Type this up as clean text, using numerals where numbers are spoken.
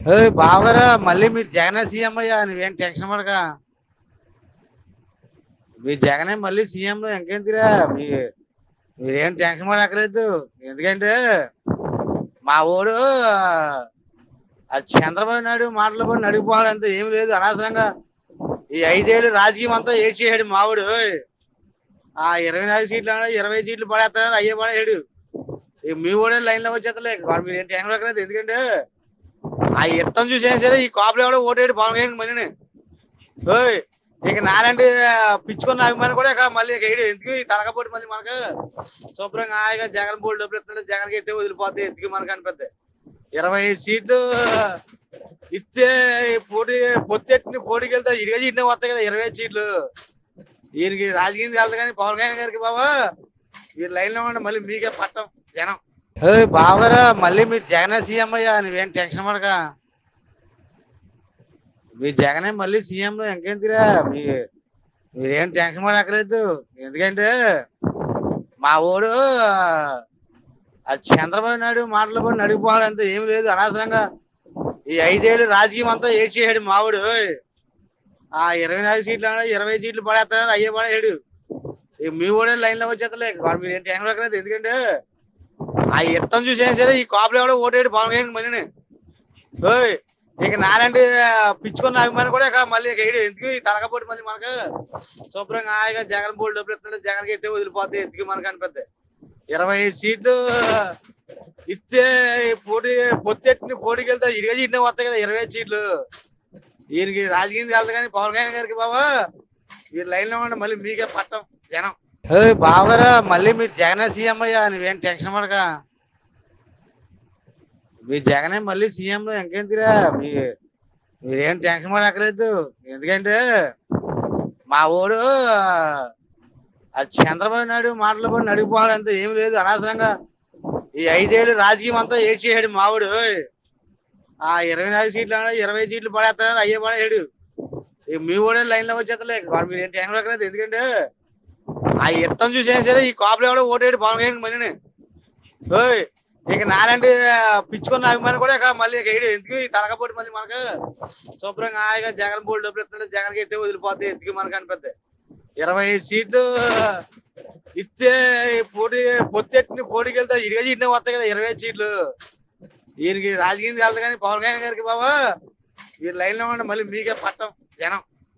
బావగారు మళ్ళీ మీరు జగనే సీఎం అయ్యా నువ్వేం టెన్షన్ పడక. మీ జగనే మళ్ళీ సీఎం ఇంకేంటిరా మీరేం టెన్షన్ పడక్కర్లేదు. ఎందుకంటే మా ఊడు అది చంద్రబాబు నాయుడు మాటలు పడి నడిగిపోవాలంతా ఏమి లేదు. అనవసరంగా ఈ 5 ఏళ్ళు రాజకీయం అంతా ఏడ్చేసాడు మావుడు. ఆ 24 సీట్లు 20 సీట్లు పడేస్తాడు, అయ్యే పడేసాడు. మీ ఊడే లైన్ లో వచ్చేస్తలే, మీరు ఏం టెన్షన్ పడక్కర్లేదు. ఎందుకంటే ఆ యుద్ధం చూసేనా సరే ఈ కాపులు ఎవడో ఓటేడు పవన్ కళ్యాణ్ మళ్ళీ. ఇక నాలంటే పిచ్చుకున్న అభిమానం కూడా ఇక మళ్ళీ వేయడు. ఎందుకు ఈ తలకపోటీ మళ్ళీ మనకు శుభ్రంగా హాయిగా జగన్ బోర్డు డబ్బులు ఇస్తుంటే జగన్కి ఎత్తే వదిలిపోతే ఎందుకు మనకు అనిపిద్ది. 25 సీట్లు ఇస్తే పొత్తెట్టిన పోటీకి వెళ్తే ఇరవై సీట్లు వస్తాయి కదా. 25 సీట్లు ఈయనకి రాజకీయం వెళ్తా కానీ పవన్ కళ్యాణ్ గారికి బాబా మీరు లైన్ లో ఉండి మళ్ళీ మీకే పట్టం జనం. బావగారు మళ్ళీ మీరు జగనే సీఎం అయ్యా నువ్వేం టెన్షన్ పడక. మీ జగనే మళ్ళీ సీఎం ఇంకేంటిరా మీరేం టెన్షన్ పడక్కర్లేదు. ఎందుకంటే మా ఊడు అది చంద్రబాబు నాయుడు మాటలు పడి నడిగిపోవాలంతా ఏమి లేదు. అనవసరంగా ఈ 5 ఏళ్ళు రాజకీయం అంతా ఏడ్చేసాడు మావుడు. ఆ 24 సీట్లు 20 సీట్లు పడేస్తాడు, అయ్యే పడేసాడు. మీ ఊడే లైన్ లో వచ్చేస్తలే, మీరు ఏం టెన్షన్ పడక్కర్లేదు. ఎందుకంటే ఆ యుద్ధం చూసేనా సరే ఈ కాపులు ఎవడో ఓటేడు పవన్ కళ్యాణ్ మళ్ళీ. ఇక నాలంటే పిచ్చుకున్న అభిమానం కూడా ఇక మళ్ళీ వేయడు. ఎందుకు ఈ తలకపోటీ మళ్ళీ మనకు శుభ్రంగా హాయిగా జగన్ బోర్డు డబ్బులు ఇస్తుంటే జగన్కి ఎత్తే వదిలిపోతే ఎందుకు మనకు అనిపిద్ది. 25 సీట్లు ఇస్తే పొత్తెట్టిన పోటీకి వెళ్తే ఇరవై సీట్లు వస్తాయి కదా. 25 సీట్లు ఈయనకి రాజకీయం వెళ్తా కానీ పవన్ కళ్యాణ్ గారికి బాబా మీరు లైన్ లో ఉండి మళ్ళీ మీకే పట్టం జనం. బావగారు మళ్ళీ మీరు జగనే సీఎం అయ్యా నువ్వేం టెన్షన్ పడక. మీ జగనే మళ్ళీ సీఎం ఇంకేంటిరా మీరేం టెన్షన్ పడక్కర్లేదు. ఎందుకంటే మా ఊడు అది చంద్రబాబు నాయుడు మాటలు పడి నడిగిపోవాలంతా ఏమి లేదు. అనవసరంగా ఈ 5 ఏళ్ళు రాజకీయం అంతా ఏడ్చేసాడు మావుడు. ఆ 24 సీట్లు 20 సీట్లు పడేస్తాడు, అయ్యే పడేసాడు. మీ ఊడే లైన్ లో వచ్చేస్తలే, మీరు ఏం టెన్షన్ పడక్కర్లేదు. ఎందుకంటే ఆ యుద్ధం చూసేనా సరే ఈ కాపులు ఎవడో ఓటేడు పవన్ కళ్యాణ్ మళ్ళీ. ఇక నాలంటే పిచ్చుకున్న అభిమానం కూడా ఇక మళ్ళీ వేయడు. ఎందుకు ఈ తలకపోటీ మళ్ళీ మనకు శుభ్రంగా హాయిగా జగన్ బోర్డు డబ్బులు ఇస్తుంటే జగన్కి ఎత్తే వదిలిపోతే ఎందుకు మనకు అనిపిద్ది. 25 సీట్లు ఇస్తే పొత్తెట్టిన పోటీకి వెళ్తే 20 సీట్లు వస్తాయి కదా. 25 సీట్లు ఈయనకి రాజకీయం వెళ్తా కానీ పవన్ కళ్యాణ్ గారికి బాబా మీరు లైన్ లో ఉండి మళ్ళీ మీకే పట్టం జనం.